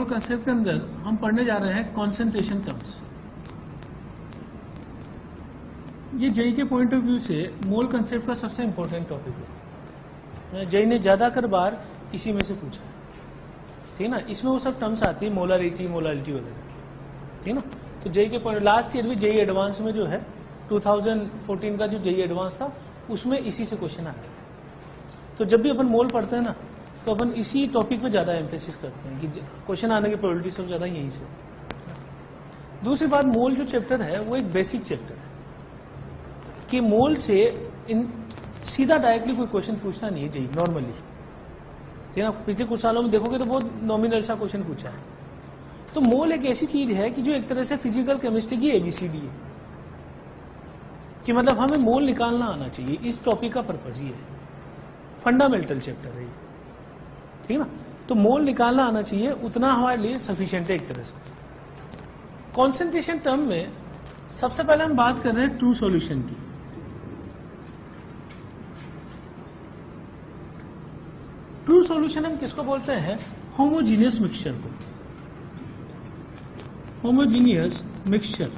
Concept के अंदर हम पढ़ने जा रहे हैं कॉन्सेंट्रेशन टर्म्स। ये जेई के पॉइंट ऑफ व्यू से मोल कंसेप्ट का सबसे इंपॉर्टेंट टॉपिक है। जेई ने ज्यादातर बार इसी में से पूछा है, ठीक ना। इसमें वो सब टर्म्स आती है, मोलरिटी वगैरह, ठीक ना। तो जेई के पॉइंट, लास्ट ईयर भी जेई एडवांस में जो है 2014 का जो जेई एडवांस था उसमें इसी से क्वेश्चन आया। तो जब भी अपन मोल पढ़ते हैं ना तो अपन इसी टॉपिक पे ज्यादा एम्फेसिस करते हैं कि क्वेश्चन आने की प्रोबेबिलिटी सब ज्यादा यहीं से। दूसरी बात, मोल जो चैप्टर है वो एक बेसिक चैप्टर है कि मोल से सीधा डायरेक्टली कोई क्वेश्चन पूछता नहीं है जेई नॉर्मली, ठीक है ना। पिछले कुछ सालों में देखोगे तो बहुत नॉमिनल सा क्वेश्चन पूछा है। तो मोल एक ऐसी चीज है कि जो एक तरह से फिजिकल केमिस्ट्री की एबीसीडी है, कि मतलब हमें मोल निकालना आना चाहिए। इस टॉपिक का पर्पज ये है, फंडामेंटल चैप्टर है ये, ठीक है ना। तो मोल निकालना आना चाहिए, उतना हमारे लिए सफिशिएंट है एक तरह से। कॉन्सेंट्रेशन टर्म में सबसे पहले हम बात कर रहे हैं ट्रू सॉल्यूशन की। ट्रू सॉल्यूशन हम किसको बोलते हैं? होमोजीनियस मिक्सचर को। Homogeneous mixture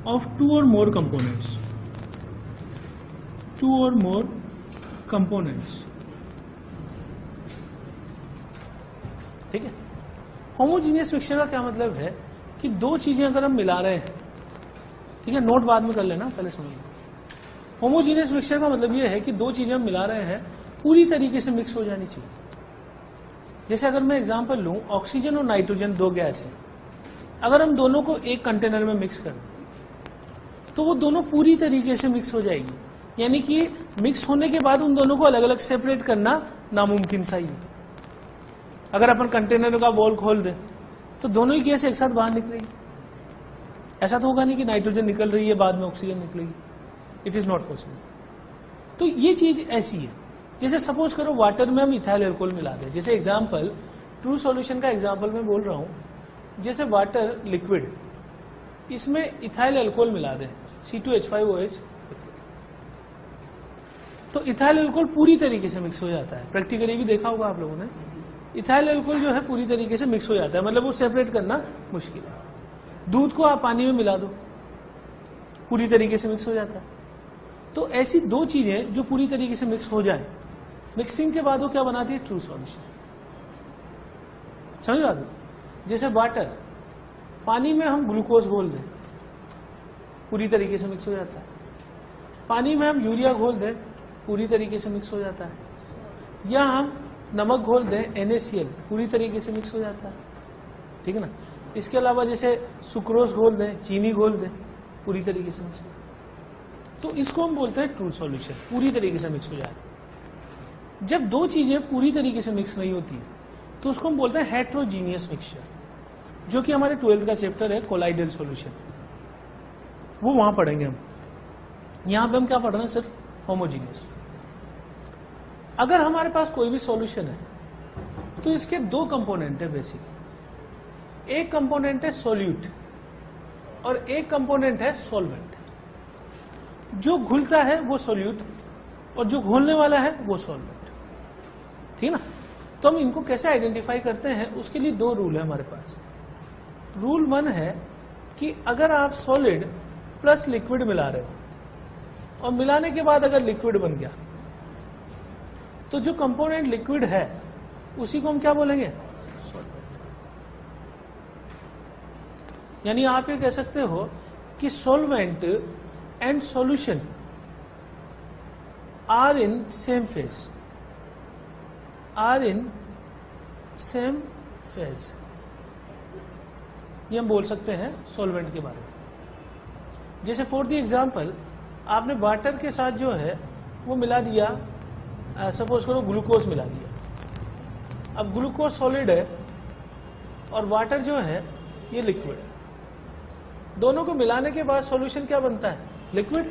of two or more components, ठीक है। होमोजीनियस मिक्सचर का क्या मतलब है कि दो चीजें अगर हम मिला रहे हैं, ठीक है, नोट बाद में कर लेना, पहले समझिए। होमोजीनियस मिक्सचर का मतलब यह है कि दो चीजें हम मिला रहे हैं पूरी तरीके से मिक्स हो जानी चाहिए। जैसे अगर मैं एग्जांपल लूं, ऑक्सीजन और नाइट्रोजन दो गैस है, अगर हम दोनों को एक कंटेनर में मिक्स करें तो वो दोनों पूरी तरीके से मिक्स हो जाएगी। यानी कि मिक्स होने के बाद उन दोनों को अलग अलग सेपरेट करना नामुमकिन सा ही है। अगर अपन कंटेनर का वॉल खोल दें तो दोनों ही गैस एक साथ बाहर निकलेगी। ऐसा तो होगा नहीं कि नाइट्रोजन निकल रही है बाद में ऑक्सीजन निकलेगी, इट इज नॉट पॉसिबल। तो ये चीज ऐसी है, जैसे सपोज करो वाटर में हम इथाइल अल्कोहल मिला दें। जैसे एग्जाम्पल, ट्रू सॉल्यूशन का एग्जाम्पल मैं बोल रहा हूं। जैसे वाटर लिक्विड, इसमें इथाइल अल्कोहल मिला दें, C2H5OH, तो इथाइल अल्कोहल पूरी तरीके से मिक्स हो जाता है। प्रैक्टिकली भी देखा होगा आप लोगों ने, इथाइल अल्कोहल जो है पूरी तरीके से मिक्स हो जाता है, मतलब वो सेपरेट करना मुश्किल है। दूध को आप पानी में मिला दो, पूरी तरीके से मिक्स हो जाता है। तो ऐसी दो चीजें जो पूरी तरीके से मिक्स हो जाए, मिक्सिंग के बाद वो क्या बनाती है? True solution. समझ बात? जैसे वाटर, पानी में हम ग्लूकोज घोल दें, पूरी तरीके से मिक्स हो जाता है। पानी में हम यूरिया घोल दें, पूरी तरीके से मिक्स हो जाता है। या हम नमक घोल दें, NaCl, पूरी तरीके से मिक्स हो जाता है, ठीक है ना। इसके अलावा जैसे सुक्रोज घोल दें, चीनी घोल दें, पूरी तरीके से मिक्स हो जाता है। तो इसको हम बोलते हैं ट्रू सॉल्यूशन, पूरी तरीके से मिक्स हो जाता है। जब दो चीजें पूरी तरीके से मिक्स नहीं होती तो उसको हम बोलते हैं हेट्रोजीनियस मिक्सचर, जो कि हमारे 12th का चैप्टर है कोलाइडल सॉल्यूशन, वो वहां पढ़ेंगे हम। यहां पे हम क्या पढ़ रहे हैं? सिर्फ होमोजीनियस। अगर हमारे पास कोई भी सॉल्यूशन है तो इसके दो कंपोनेंट है बेसिक। एक कंपोनेंट है सॉल्यूट और एक कंपोनेंट है सॉल्वेंट। जो घुलता है वो सॉल्यूट और जो घोलने वाला है वो सॉल्वेंट, ठीक है ना। तो हम इनको कैसे आइडेंटिफाई करते हैं, उसके लिए दो रूल है हमारे पास। रूल 1 है कि अगर आप सॉलिड प्लस लिक्विड मिला रहे हो और मिलाने के बाद अगर लिक्विड बन गया तो जो कंपोनेंट लिक्विड है उसी को हम क्या बोलेंगे? सॉल्वेंट। यानी आप ये कह सकते हो कि solvent and solution are in same phase, ये हम बोल सकते हैं सॉल्वेंट के बारे में। जैसे फॉर दी एग्जाम्पल, आपने वाटर के साथ जो है वो मिला दिया, सपोज करो ग्लूकोज मिला दिया। अब ग्लूकोज सॉलिड है और वाटर जो है ये लिक्विड है। दोनों को मिलाने के बाद सॉल्यूशन क्या बनता है? लिक्विड।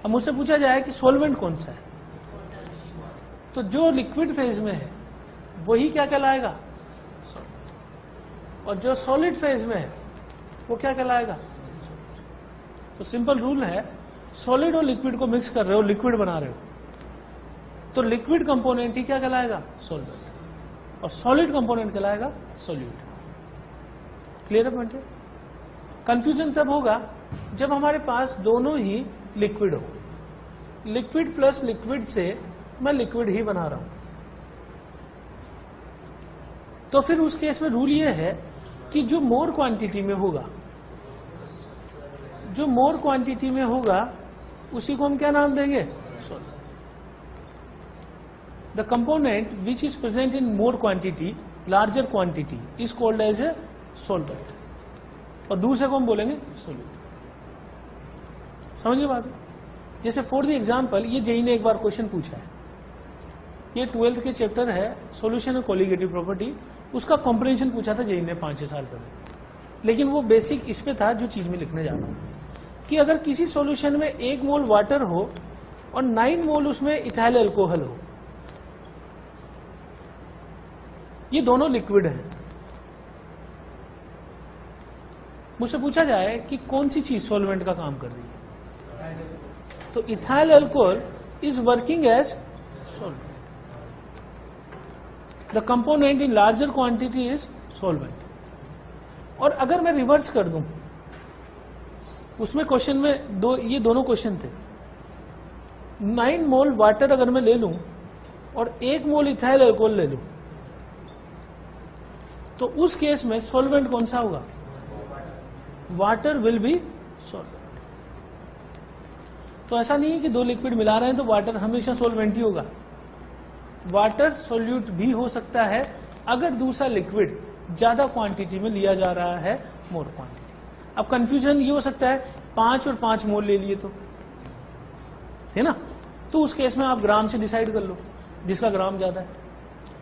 अब मुझसे पूछा जाए कि सॉल्वेंट कौन सा है, तो जो लिक्विड फेज में है वही क्या कहलाएगा? और जो सॉलिड फेज में है वो क्या कहलाएगा? तो सिंपल रूल है, सॉलिड और लिक्विड को मिक्स कर रहे हो, लिक्विड बना रहे हो, तो लिक्विड कंपोनेंट ही क्या कहलाएगा? सॉल्वेंट। और सॉलिड कंपोनेंट कहलाएगा सोल्यूट। क्लियर है पॉइंट? कंफ्यूजन तब होगा जब हमारे पास दोनों ही लिक्विड हो। लिक्विड प्लस लिक्विड से मैं लिक्विड ही बना रहा हूं, तो फिर उस केस में रूल ये है कि जो मोर क्वांटिटी में होगा, जो मोर क्वांटिटी में होगा उसी को हम क्या नाम देंगे? Solvent. The component which is present in more quantity, larger quantity, is called as a solvent, और दूसरे को हम बोलेंगे सोल्यूट। समझिए बात? जैसे फॉर द एग्जाम्पल, ये जेई ने एक बार क्वेश्चन पूछा है, ये 12th के चैप्टर है सॉल्यूशन और कोलिगेटिव प्रॉपर्टी, उसका कॉम्प्रिहेंशन पूछा था जेई ने 5-6 साल पहले। लेकिन वो बेसिक इस पे था जो चीज में लिखने जा रहा हूं, कि अगर किसी सॉल्यूशन में 1 मोल वाटर हो और 9 मोल उसमें इथाइल अल्कोहल हो, ये दोनों लिक्विड हैं, मुझसे पूछा जाए कि कौन सी चीज सॉल्वेंट का काम कर रही है, तो ethyl alcohol is working as solvent. The component in larger quantity is solvent. और अगर मैं रिवर्स कर दूं, उसमें क्वेश्चन में ये दोनों क्वेश्चन थे, 9 मोल वाटर अगर मैं ले लूं और 1 मोल इथाइल अल्कोहल ले लूं, तो उस केस में सॉल्वेंट कौन सा होगा? Water will be solvent. तो ऐसा नहीं है कि 2 लिक्विड मिला रहे हैं तो वाटर हमेशा सॉल्वेंट ही होगा। वाटर सोल्यूट भी हो सकता है अगर दूसरा लिक्विड ज्यादा क्वांटिटी में लिया जा रहा है, मोर क्वांटिटी। अब कंफ्यूजन ये हो सकता है 5 और 5 मोल ले लिए तो, है ना, तो उस केस में आप ग्राम से डिसाइड कर लो, जिसका ग्राम ज्यादा है।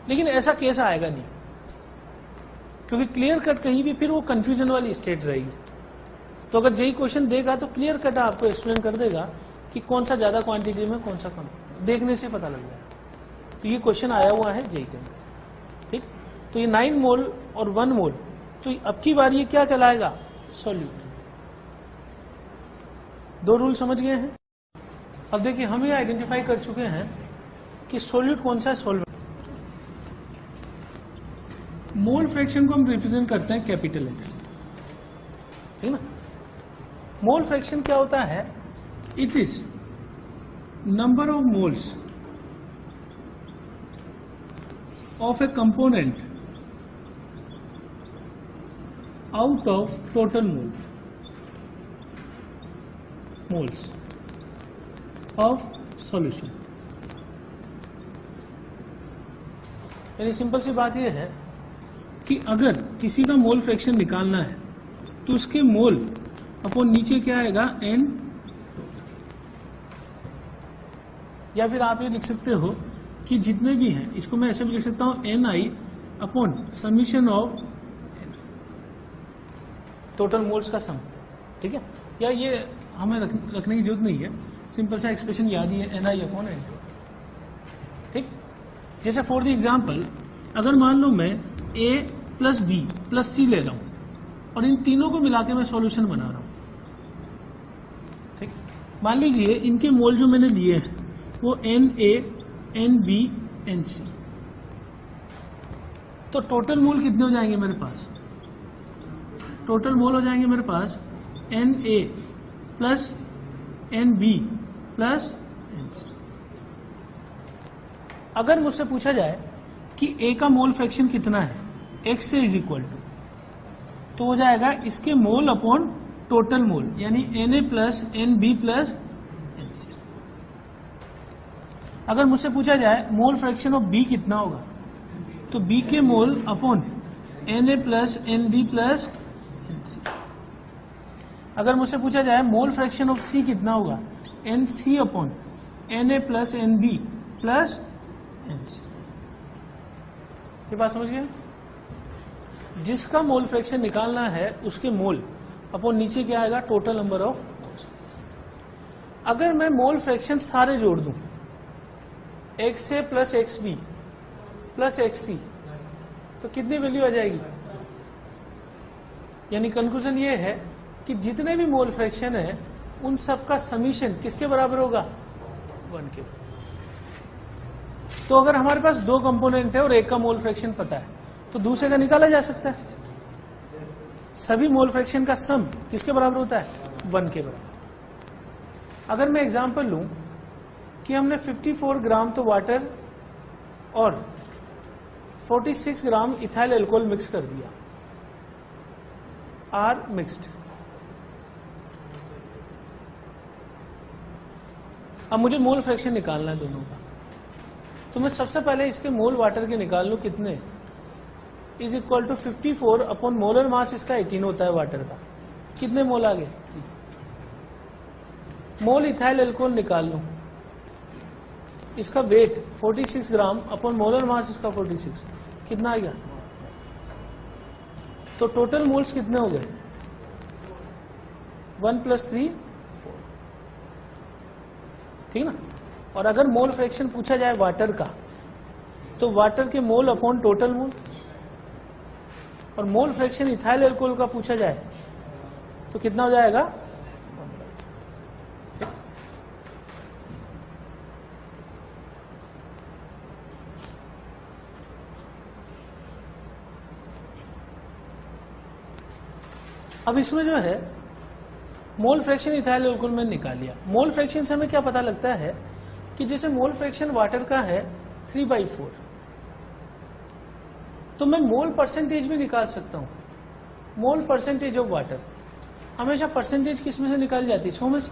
लेकिन ऐसा केस आएगा नहीं, क्योंकि क्लियर कट कहीं भी फिर वो कंफ्यूजन वाली स्टेट रहेगी। तो अगर जेई क्वेश्चन देगा तो क्लियर कट आपको एक्सप्लेन कर देगा कि कौन सा ज्यादा क्वांटिटी में कौन सा कम, देखने से पता लग जाएगा। तो ये क्वेश्चन आया हुआ है जेई के अंदर, ठीक। तो ये 9 मोल और 1 मोल, तो अब की बार ये क्या कहलाएगा? सॉल्यूट। 2 रूल समझ गए हैं। अब देखिए, हम ये आइडेंटिफाई कर चुके हैं कि सॉल्यूट कौन सा है, सॉल्वेंट। मोल फ्रैक्शन को हम रिप्रेजेंट करते हैं कैपिटल एक्स, ठीक ना। मोल फ्रैक्शन क्या होता है? It is number of moles of a component out of total moles of solution। यानी सिंपल सी बात यह है कि अगर किसी का मोल फ्रैक्शन निकालना है तो उसके मोल अपॉन नीचे क्या आएगा? n। या फिर आप ये लिख सकते हो कि जितने भी हैं, इसको मैं ऐसे भी लिख सकता हूं ni upon summation of total moles का सम, ठीक है। या ये हमें रखने की जरूरत नहीं है, सिंपल सा एक्सप्रेशन याद ही है, ni अपॉन n, ठीक। जैसे फॉर द एग्जांपल, अगर मान लो मैं a plus b plus c ले रहा हूं और इन तीनों को मिला के मैं सॉल्यूशन बना रहा हूं, ठीक। मान लीजिए इनके मोल जो मैंने लिए हैं वो na, nb, nc, तो टोटल मोल कितने हो जाएंगे मेरे पास? टोटल मोल हो जाएंगे मेरे पास na plus nb plus nc। अगर मुझसे पूछा जाए कि a का मोल फ्रैक्शन कितना है, x से इज इक्वल टू, तो हो जाएगा इसके मोल अपॉन टोटल मोल, यानी na plus nb plus nc। अगर मुझसे पूछा जाए मोल फ्रैक्शन ऑफ बी कितना होगा, तो बी के mole upon Na plus Nb plus Nc। अगर मुझसे पूछा जाए मोल फ्रैक्शन ऑफ सी कितना होगा, Nc upon Na plus Nb plus Nc। ये बात समझ गए? जिसका मोल फ्रैक्शन निकालना है उसके मोल अपॉन नीचे क्या आएगा? Total number of moles. अगर मैं मोल फ्रैक्शन सारे जोड़ दूं, XA plus XB plus XC, तो कितनी वैल्यू आ जाएगी? यानी कंक्लूजन ये है कि जितने भी मोल फ्रैक्शन है उन सब का समीशन किसके बराबर होगा? 1 के। तो अगर हमारे पास दो कंपोनेंट है और एक का मोल फ्रैक्शन पता है तो दूसरे का निकाला जा सकता है। सभी मोल फ्रैक्शन का सम किसके बराबर होता है? 1 के बराबर। अगर मैं एग्जांपल लूं कि हमने 54 ग्राम तो वाटर और 46 ग्राम इथाइल अल्कोहल मिक्स कर दिया, आर मिक्स्ड। अब मुझे मोल फ्रैक्शन निकालना है दोनों का, तो मैं सबसे पहले इसके मोल वाटर के निकाल लूं कितने, is equal to 54 upon molar mass इसका 18 होता है वाटर का। कितने मोल आ गए? मोल इथाइल अल्कोहल निकाल लूं, इसका weight 46 gram upon molar mass इसका 46, कितना आ गया? तो टोटल मोल्स कितने हो गए? 1 + 3 4, ठीक ना। और अगर मोल फ्रैक्शन पूछा जाए वाटर का तो वाटर के मोल अपॉन टोटल मोल, और मोल फ्रैक्शन इथाइल अल्कोहल का पूछा जाए तो कितना हो जाएगा? अब इसमें जो है मोल फ्रैक्शन इथाइल अल्कोहल में निकाल लिया। मोल फ्रैक्शन से हमें क्या पता लगता है कि जैसे मोल फ्रैक्शन वाटर का है 3/4, तो मैं मोल परसेंटेज भी निकाल सकता हूं। मोल परसेंटेज ऑफ वाटर हमेशा परसेंटेज किस में से निकाल जाती है? 100 में से।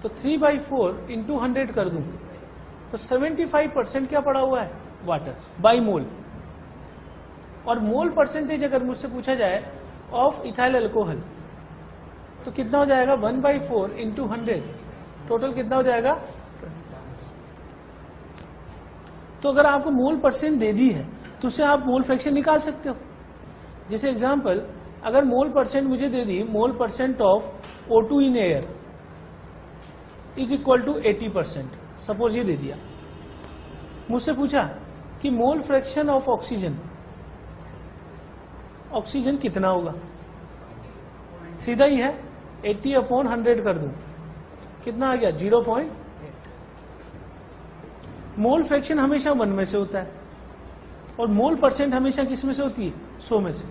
तो 3/4 × 100 कर दूं तो 75% क्या पड़ा हुआ है? वाटर बाई मोल। और मोल परसेंटेज अगर मुझसे पूछा जाए ऑफ इथाइल अल्कोहल तो कितना हो जाएगा? 1/4 × 100, टोटल कितना हो जाएगा? 20। तो अगर आपको मोल परसेंट दे दी है तो उससे आप मोल फ्रैक्शन निकाल सकते हो। जैसे एग्जांपल, अगर मोल परसेंट मुझे दे दी, mole percent of O2 in air is equal to 80%, suppose ये दे दिया। मुझसे पूछा कि mole fraction of oxygen, oxygen कितना होगा? सीधा ही है, 80/100 कर दूं, कितना आ गया? 0.8। मोल फ्रैक्शन हमेशा 1 में से होता है और मोल परसेंट हमेशा किस में से होती है? 100 में से।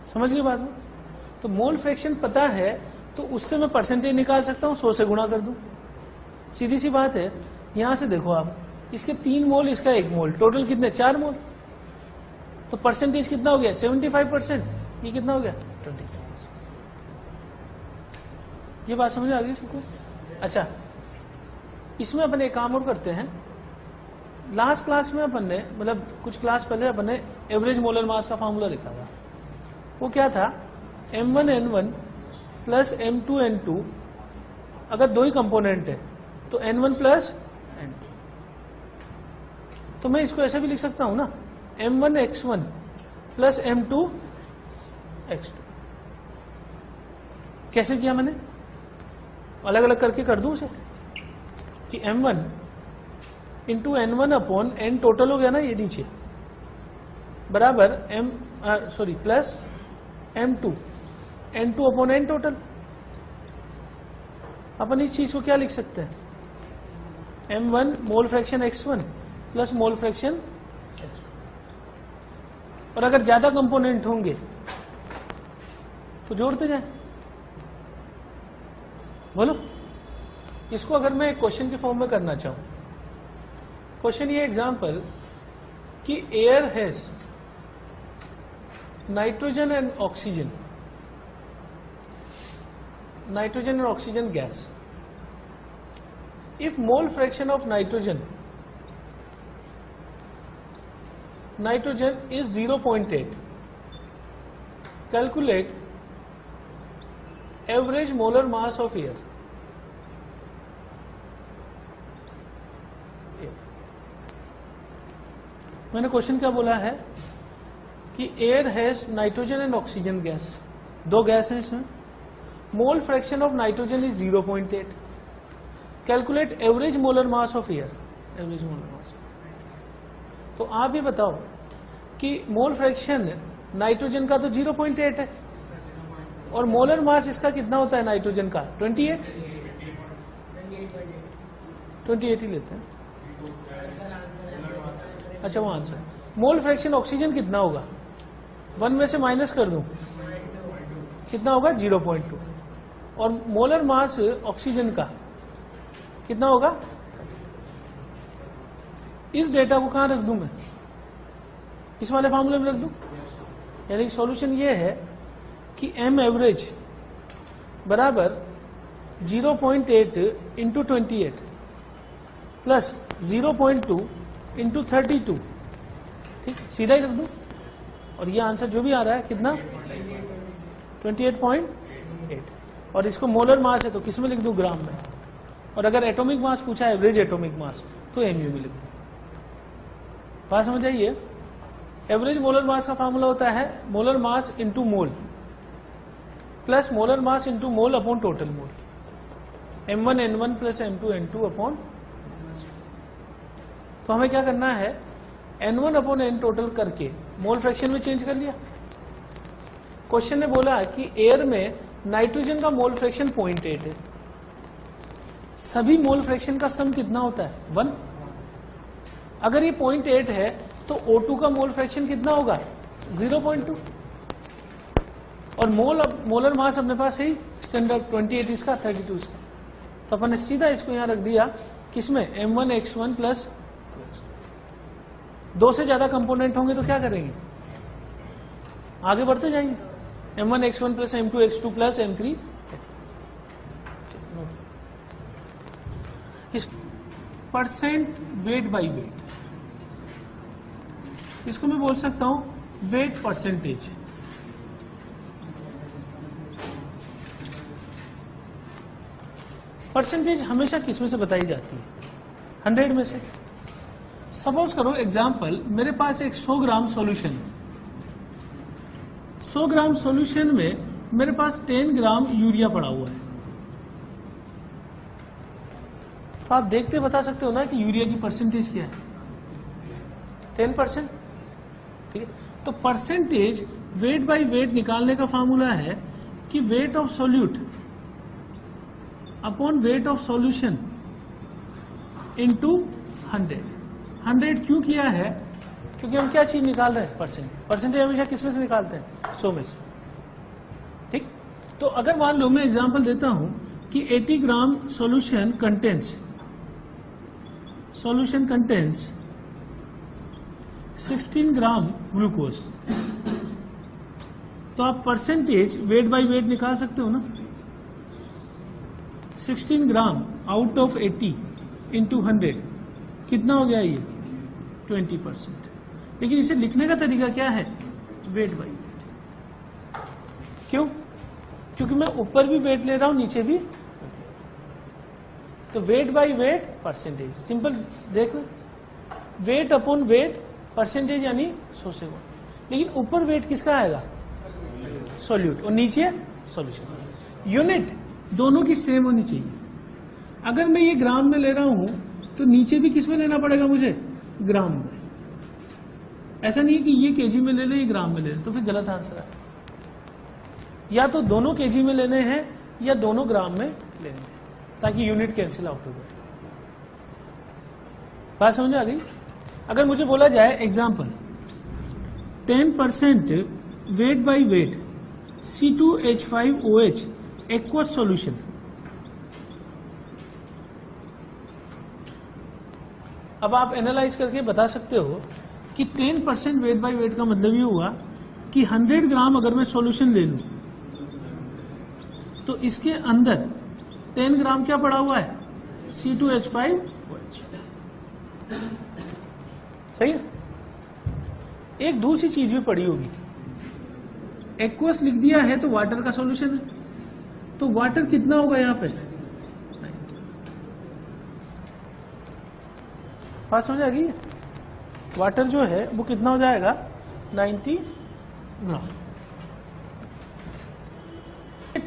समझ गए बात में? तो मोल फ्रैक्शन पता है तो उससे मैं परसेंटेज निकाल सकता हूं, 100 से गुणा कर दूं। सीधी सी बात है। यहां से देखो आप, इसके 3 मोल, इसका 1 मोल, टोटल कितने? 4 मोल। तो परसेंटेज कितना हो गया? 75%। ये कितना हो गया? 20%। ये बात समझ आ गई सबको? अच्छा, इसमें अपन एक काम और करते हैं। लास्ट क्लास में अपन ने, मतलब कुछ क्लास पहले अपन ने एवरेज मोलर मास का फॉर्मूला लिखा था। वो क्या था? M1N1 + M2N2। अगर दो ही कंपोनेंट है तो N1 + N2। तो मैं इसको ऐसे भी लिख सकता हूं ना, M1X1 + M2X2। कैसे किया मैंने? अलग अलग करके कर दूं उसे कि M1 × N1/N टोटल हो गया ना, ये नीचे, बराबर प्लस M2 N2/N टोटल। अपन इस चीज को क्या लिख सकते हैं? M1 mole fraction X1 + mole fraction X2। और अगर ज्यादा कंपोनेंट होंगे तो जोड़ते जाए। बोलो, इसको अगर मैं एक क्वेश्चन के फॉर्म में करना चाहूं, क्वेश्चन ये एग्जांपल कि air has nitrogen and oxygen, nitrogen and oxygen gas. If mole fraction of nitrogen is 0.8, calculate average molar mass of air। मैंने क्वेश्चन क्या बोला है कि air has nitrogen and oxygen gas, दो गैस हैं इसमें। मोल fraction of nitrogen is 0.8। Calculate average molar mass of air, average molar mass. तो आप ही बताओ कि मोल फ्रैक्शन नाइट्रोजन का तो 0.8 है और मोलर मास इसका कितना होता है नाइट्रोजन का? 28। 28 ही लेते हैं। अच्छा वो आंसर। मोल फ्रैक्शन ऑक्सीजन कितना होगा? 1 में से माइनस कर दूं कितना होगा? 0.2। और मोलर मास ऑक्सीजन का कितना होगा? इस डेटा को कहां रख दूं मैं? इस वाले फार्मूले में रख दूं। यानी सॉल्यूशन ये है कि m एवरेज बराबर 0.8 इंटू 28 प्लस 0.2 इंटू 32। ठीक, सीधा ही रख दूं और ये आंसर जो भी आ रहा है कितना? 28.8। और इसको मोलर मास है तो किस में लिख दूं? ग्राम में। और अगर एटॉमिक मास पूछा है, एवरेज एटॉमिक मास, तो mu में लिख दूं। बात समझ आइए। एवरेज मोलर मास का फार्मूला होता है मोलर मास इंटू मोल plus molar mass into mole upon total mole, m1 n1 plus m2 n2 upon. तो हमें क्या करना है? n1 अपॉन n टोटल करके मोल फ्रैक्शन में चेंज कर लिया। क्वेश्चन ने बोला कि एयर में नाइट्रोजन का मोल फ्रैक्शन 0.8 है। सभी मोल फ्रैक्शन का सम कितना होता है? 1। अगर ये 0.8 है तो O2 का मोल फ्रैक्शन कितना होगा? 0.2। और मोलर मास अपने पास है स्टैंडर्ड 28 इसका, 32 इसका। तो अपन ने सीधा इसको यहां रख दिया किसमें? m1 x1 प्लस 2 से ज्यादा कंपोनेंट होंगे तो क्या करेंगे? आगे बढ़ते जाएंगे। m1 x1 plus m2 x2 plus m3 x3। इस परसेंट वेट बाई वेट, इसको मैं बोल सकता हूं वेट परसेंटेज। परसेंटेज हमेशा किस में से बताई जाती है? 100 में से। सपोज करो एग्जांपल, मेरे पास एक 100 ग्राम सॉल्यूशन है। 100 ग्राम सॉल्यूशन में मेरे पास 10 ग्राम यूरिया पड़ा हुआ है। तो आप देखते बता सकते हो ना कि यूरिया की परसेंटेज क्या है? 10%। ठीक है, तो परसेंटेज वेट बाय वेट निकालने का फार्मूला है कि weight of solute upon weight of solution into 100। 100 क्यों किया है? क्योंकि हम क्या चीज निकाल रहे हैं? परसेंट। परसेंटेज हमेशा किस में से निकालते हैं? 100 में से। ठीक, तो अगर मान लो मैं एग्जांपल देता हूं कि 80 ग्राम सॉल्यूशन कंटेंस 16 ग्राम ग्लूकोज, तो आप परसेंटेज वेट बाय वेट निकाल सकते हो ना। 16 ग्राम आउट ऑफ 80 इंटू 100 कितना हो गया? ये 20%। लेकिन इसे लिखने का तरीका क्या है? Weight by weight. क्यों? क्योंकि मैं ऊपर भी वेट ले रहा हूं, नीचे भी। तो weight by weight percentage, simple देख लो, वेट अपॉन वेट परसेंटेज यानी 100 से 1। लेकिन ऊपर वेट किसका आएगा? सॉल्यूट, और नीचे सॉल्यूशन। यूनिट दोनों की सेम होनी चाहिए। अगर मैं ये ग्राम में ले रहा हूं तो नीचे भी किस में लेना पड़ेगा मुझे? ग्राम में। ऐसा नहीं है कि ये केजी में ले ले, ये ग्राम में ले ले, तो फिर गलत आंसर है। या तो दोनों केजी में लेने हैं या दोनों ग्राम में लेने हैं, ताकि यूनिट कैंसिल आउट हो जाए। बात समझ आ गई? अगर मुझे बोला जाए example 10% weight by weight C2H5OH aqueous solution, अब आप एनालाइज करके बता सकते हो कि 10% वेट बाय वेट का मतलब ये हुआ कि 100 ग्राम अगर मैं सॉल्यूशन ले लूं तो इसके अंदर 10 ग्राम क्या पड़ा हुआ है? C2H5OH। सही है? एक दूसरी चीज भी पड़ी होगी, एक्वस लिख दिया है तो वाटर का सॉल्यूशन है, तो वाटर कितना होगा यहाँ पे? बात समझ आ गई? वाटर जो है वो कितना हो जाएगा? 90 ग्राम।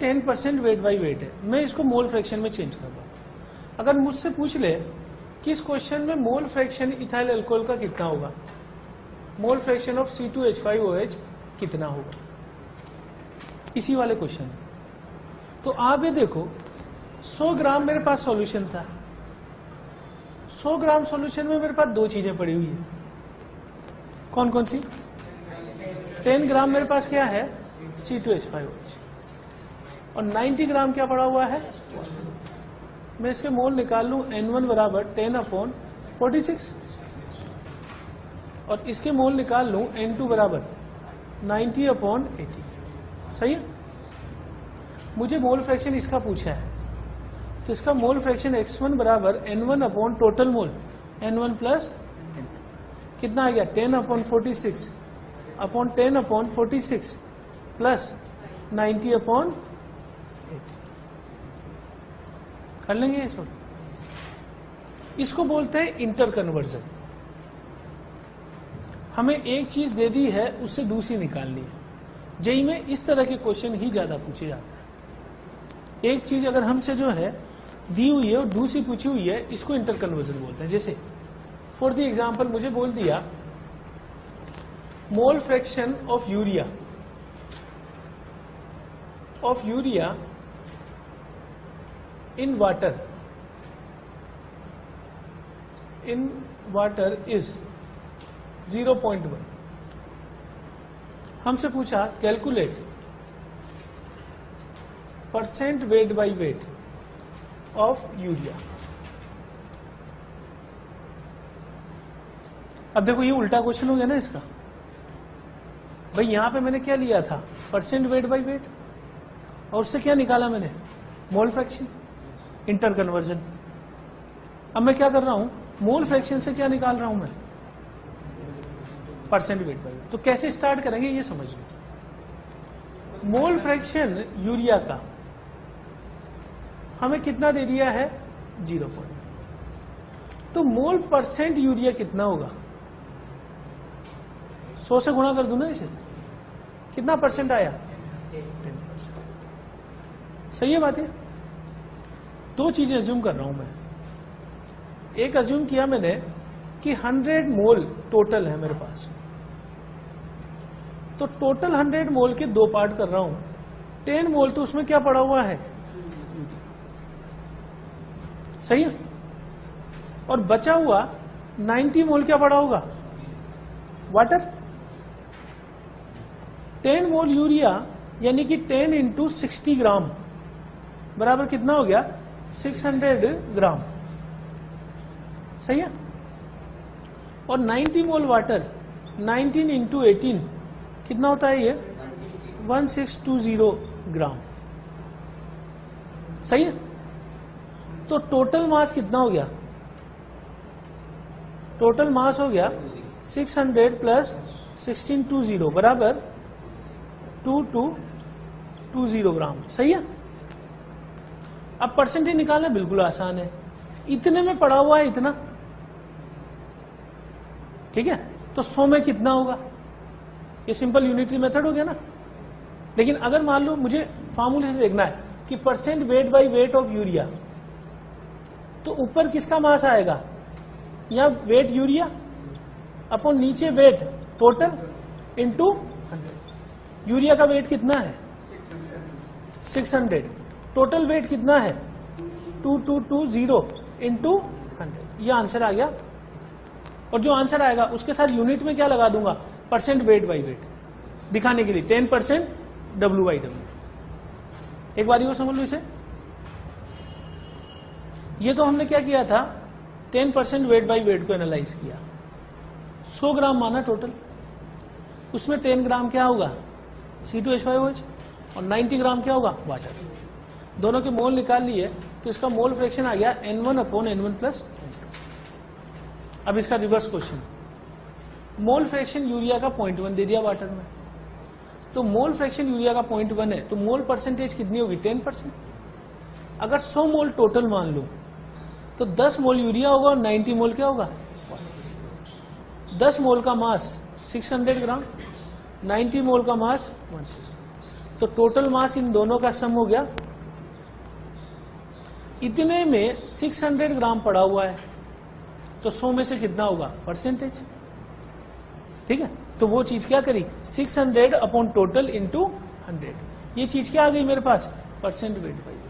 10% वेट बाय वेट है, मैं इसको मोल फ्रैक्शन में चेंज कर रहा हूं। अगर मुझसे पूछ ले कि इस क्वेश्चन में मोल फ्रैक्शन इथाइल अल्कोहल का कितना होगा, मोल फ्रैक्शन ऑफ C2H5OH कितना होगा, इसी वाले क्वेश्चन। तो आप ये देखो 100 ग्राम मेरे पास सॉल्यूशन था, 100 ग्राम सॉल्यूशन में मेरे पास दो चीजें पड़ी हुई है, कौन कौन सी? 10 ग्राम मेरे पास क्या है? C2H5OH, और 90 ग्राम क्या पड़ा हुआ है? मैं इसके मोल निकाल लूं, N1 बराबर 10/46, और इसके मोल निकाल लूं N2 बराबर 90/80। सही है? मुझे मोल फ्रैक्शन इसका पूछा है, तो इसका मोल फ्रैक्शन X1 बराबर N1 upon total mole N1 plus कितना आ गया? 10/46 अपॉन 10/46 प्लस 90/80। कर लेंगे इसको? इसको बोलते हैं इंटर कन्वर्जन। हमें एक चीज दे दी है, उससे दूसरी निकालनी है। जेईई में इस तरह के क्वेश्चन ही ज्यादा पूछे जाते हैं। एक चीज अगर हमसे जो है दी हुई है और दूसरी पूछी हुई है, इसको इंटर कन्वर्जन बोलते हैं। जैसे फॉर द एग्जांपल मुझे बोल दिया मोल fraction of urea in water is 0.1। हमसे पूछा calculate percent weight by weight of urea. अब देखो ये उल्टा क्वेश्चन हो गया ना इसका। भाई यहां पे मैंने क्या लिया था? परसेंट वेट बाई वेट, और उससे क्या निकाला मैंने? Mole fraction. Inter conversion. अब मैं क्या कर रहा हूं? मोल फ्रैक्शन से क्या निकाल रहा हूं मैं? Percent weight by wait. तो कैसे स्टार्ट करेंगे ये समझ लो। मोल फ्रैक्शन यूरिया का हमें कितना दे दिया है? 0। तो मोल परसेंट यूरिया कितना होगा? 100 से गुणा कर दूं ना इसे, कितना परसेंट आया? 10%। सही है बात है? दो चीजें अज्यूम कर रहा हूं मैं। एक अज्यूम किया मैंने कि 100 मोल टोटल है मेरे पास, तो टोटल 100 मोल के दो पार्ट कर रहा हूं। 10 मोल तो उसमें क्या पड़ा हुआ है? सही है? और बचा हुआ 90 मोल क्या पड़ा होगा? वाटर। 10 मोल यूरिया यानी कि 10 इंटू 60 ग्राम बराबर कितना हो गया? 600 ग्राम। सही है? और 90 मोल वाटर 19 इंटू 18 कितना होता है ये? 1620 ग्राम। सही है? तो टोटल मास कितना हो गया? टोटल मास हो गया 600 प्लस 1620 बराबर 2220 ग्राम। सही है? अब परसेंटेज निकालना बिल्कुल आसान है। इतने में पड़ा हुआ है इतना, ठीक है? तो 100 में कितना होगा? ये सिंपल यूनिटरी मेथड हो गया ना। लेकिन अगर मान लो मुझे फार्मूले से देखना है कि percent weight by weight of urea, तो ऊपर किसका मास आएगा? या वेट यूरिया अपॉन नीचे वेट टोटल इंटू 100। यूरिया का वेट कितना है? 600। टोटल वेट कितना है? 2220 इंटू 100। यह आंसर आ गया। और जो आंसर आएगा उसके साथ यूनिट में क्या लगा दूंगा? परसेंट वेट बाई वेट दिखाने के लिए 10% W/W। एक बार ये समझ लो इसे। ये तो हमने क्या किया था? 10% वेट बाई वेट को एनालाइज किया। 100 ग्राम माना टोटल, उसमें 10 ग्राम क्या होगा? C2H5OH, और 90 ग्राम क्या होगा? वाटर। दोनों के मोल निकाल लिए, तो इसका मोल फ्रैक्शन आ गया N1/N1 प्लस N2। अब इसका reverse question, mole fraction urea का 0.1 दे दिया वाटर में, तो मोल फ्रैक्शन यूरिया का 0.1 है, तो मोल परसेंटेज कितनी होगी? 10%। अगर 100 मोल टोटल मान लो, तो 10 मोल यूरिया होगा और 90 मोल क्या होगा? 10 मोल का मास 600 ग्राम, 90 मोल का मास 160। तो टोटल मास इन दोनों का सम हो गया। इतने में 600 ग्राम पड़ा हुआ है, तो 100 में से कितना होगा? परसेंटेज। ठीक है? तो वो चीज क्या करी? 600 अपॉन टोटल इंटू 100। ये चीज क्या आ गई मेरे पास? Percent weight by weight.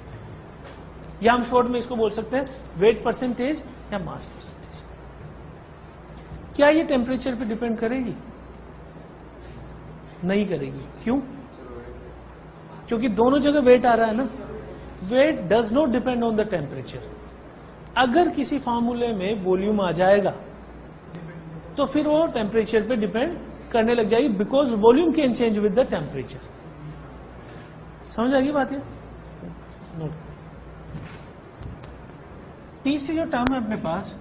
या हम शॉर्ट में इसको बोल सकते हैं वेट परसेंटेज या मास परसेंटेज। क्या ये टेम्परेचर पे डिपेंड करेगी? नहीं करेगी। क्यों? क्योंकि दोनों जगह वेट आ रहा है ना। Weight does not depend on the temperature. अगर किसी फार्मूले में वॉल्यूम आ जाएगा तो फिर वो टेम्परेचर पे डिपेंड करने लग जाएगी, because volume can change with the temperature. समझ आ गई बात? है नोट। तीसरी जो टर्म है अपने पास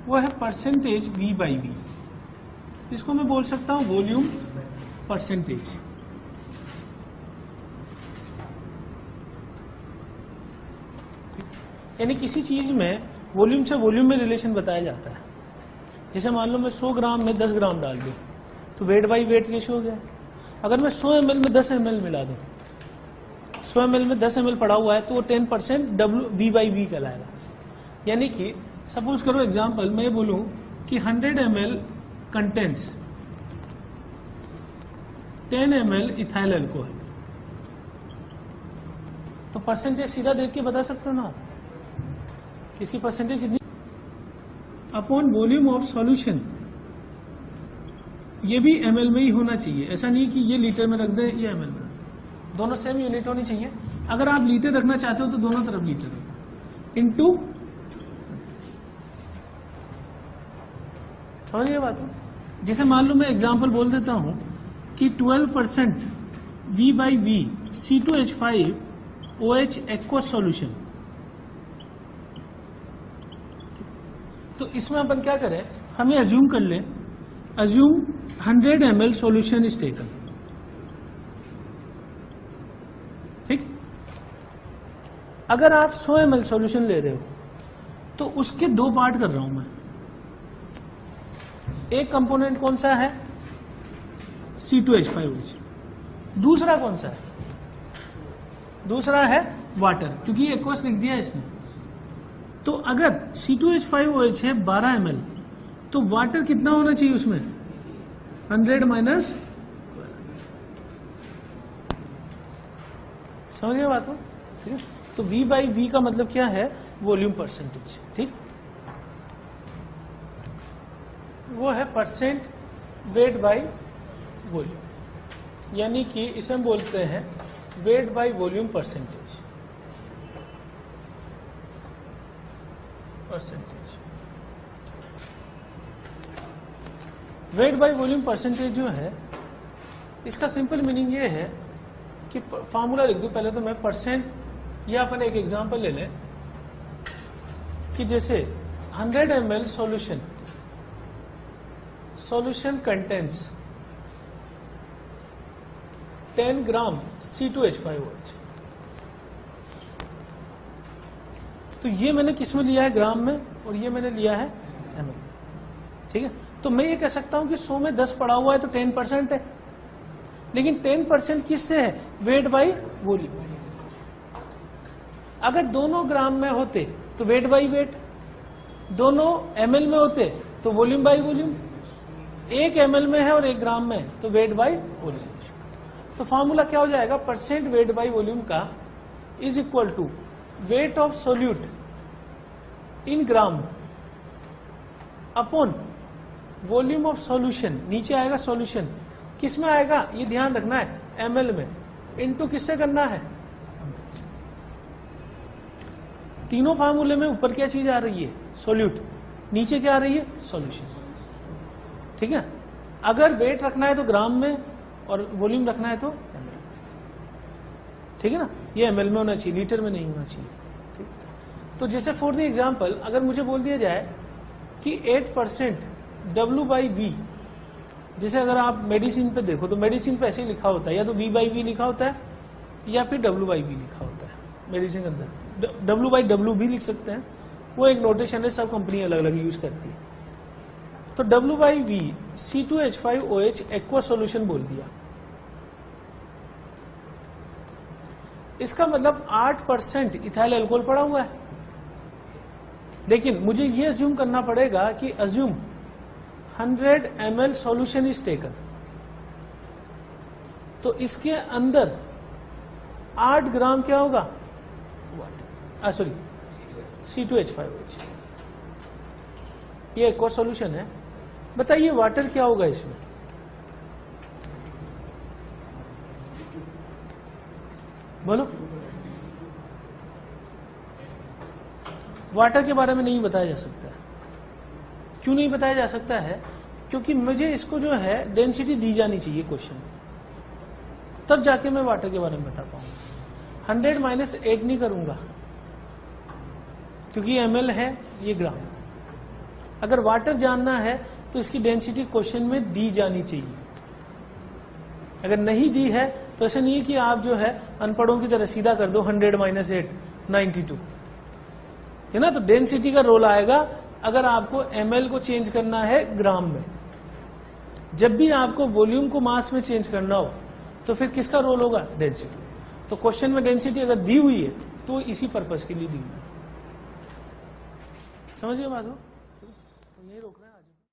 वो है परसेंटेज V बाई वी। इसको मैं बोल सकता हूं वॉल्यूम परसेंटेज। यानी किसी चीज में वॉल्यूम से वॉल्यूम में रिलेशन बताया जाता है। जैसे मान लो मैं 100 ग्राम में 10 ग्राम डाल दूं तो वेट बाई वेट रेशियो हो गया। अगर मैं 100 ml में 10 ml मिला दूं, 100 ml में 10 ml पड़ा हुआ है तो वो 10% V बाई वी कहलाएगा। यानी कि सपोज करो एग्जांपल मैं ये बोलूं कि 100 ml contents 10 ml ethyl alcohol, तो परसेंटेज सीधा देख के बता सकते हो ना इसकी परसेंटेज कितनी अपॉन वॉल्यूम ऑफ सॉल्यूशन। ये भी ml में ही होना चाहिए, ऐसा नहीं कि ये लीटर में रख दे ये ml में, दोनों सेम यूनिट होनी चाहिए। अगर आप लीटर रखना चाहते हो तो दोनों तरफ लीटर इनटू, समझ गए बात? जैसे मान लो मैं एग्जांपल बोल देता हूं कि 12% V by V C2H5OH aqueous solution. तो इसमें अपन क्या करें, हमें अज्यूम कर ले, assume 100 ml solution is taken. ठीक, अगर आप 100 ml सॉल्यूशन ले रहे हो तो उसके दो पार्ट कर रहा हूं मैं। एक कंपोनेंट कौन सा है? C2H5OH। दूसरा कौन सा है? दूसरा है वाटर, क्योंकि ये एक्वस लिख दिया इसने। तो अगर C2H5OH है 12 ml तो वाटर कितना होना चाहिए उसमें? 100 माइनस, समझ गए बात को? ठीक है, तो V बाई वी का मतलब क्या है? Volume percentage. ठीक, वो है परसेंट वेट बाई वॉल्यूम, यानी कि इसे हम बोलते हैं wait by volume percentage. Wait by volume percentage जो है इसका सिंपल मीनिंग ये है कि फार्मूला लिख दूं पहले तो मैं परसेंट, या अपन एक एग्जांपल ले लें कि जैसे 100 ml सॉल्यूशन कंटेंट्स 10 ग्राम C2H5OH। तो ये मैंने किस में लिया है? ग्राम में, और ये मैंने लिया है ml। ठीक है, तो मैं ये कह सकता हूं कि 100 में 10 पड़ा हुआ है तो 10% है, लेकिन 10% किससे है? Wait by volume. अगर दोनों ग्राम में होते तो वेट बाई वेट, दोनों ml में होते तो वॉल्यूम बाई वॉल्यूम, एक ml में है और एक ग्राम में है तो वेट बाई वॉल्यूम। तो फॉर्मूला क्या हो जाएगा? परसेंट वेट बाई वॉल्यूम का is equal to weight of solute in gram upon volume of solution, नीचे आएगा सॉल्यूशन, किस में आएगा ये ध्यान रखना है? ml में, इनटू किससे करना है? तीनों फार्मूले में ऊपर क्या चीज आ रही है? सोल्यूट, नीचे क्या आ रही है? सॉल्यूशन। ठीक है, अगर वेट रखना है तो ग्राम में और वॉल्यूम रखना है तो ml। ठीक है ना, ये ml में होना चाहिए, लीटर में नहीं होना चाहिए। ठीक, तो जैसे फॉर द एग्जांपल अगर मुझे बोल दिया जाए कि 8% W बाई वी, जैसे अगर आप मेडिसिन पे देखो तो मेडिसिन पे ऐसे ही लिखा होता है, या तो V बाई वी लिखा होता है या फिर W बाई वी लिखा होता है मेडिसिन के अंदर। W बाई W भी लिख सकते हैं, वो एक नोटेशन है, सब कंपनी अलग अलग यूज करती है। तो W by V C2H5OH aqua solution बोल दिया, इसका मतलब 8% इथाइल अल्कोहल पड़ा हुआ है। लेकिन मुझे ये अज्यूम करना पड़ेगा कि assume 100 ml solution is taken, तो इसके अंदर 8 ग्राम क्या होगा? Sorry C2H5OH। ये एक और सॉल्यूशन है। बताइए वाटर क्या होगा इसमें? बोलो। वाटर के बारे में नहीं बताया जा सकता। क्यों नहीं बताया जा सकता है? क्योंकि मुझे इसको जो है डेंसिटी दी जानी चाहिए क्वेश्चन, तब जाके मैं वाटर के बारे में बता पाऊंगा। 100 माइनस 8 नहीं करूंगा क्योंकि ml है, ये ग्राम। अगर वाटर जानना है तो इसकी डेंसिटी क्वेश्चन में दी जानी चाहिए। अगर नहीं दी है तो ऐसा नहीं है कि आप जो है अनपढ़ों की तरह सीधा कर दो 100 माइनस 8 92, है ना। तो डेंसिटी का रोल आएगा अगर आपको ml को चेंज करना है ग्राम में। जब भी आपको वॉल्यूम को मास में चेंज करना हो तो फिर किसका रोल होगा? डेंसिटी। तो क्वेश्चन में डेंसिटी अगर दी हुई है तो इसी पर्पस के लिए दी हुई है। समझिए बात हो? तो यही रोक रहा है।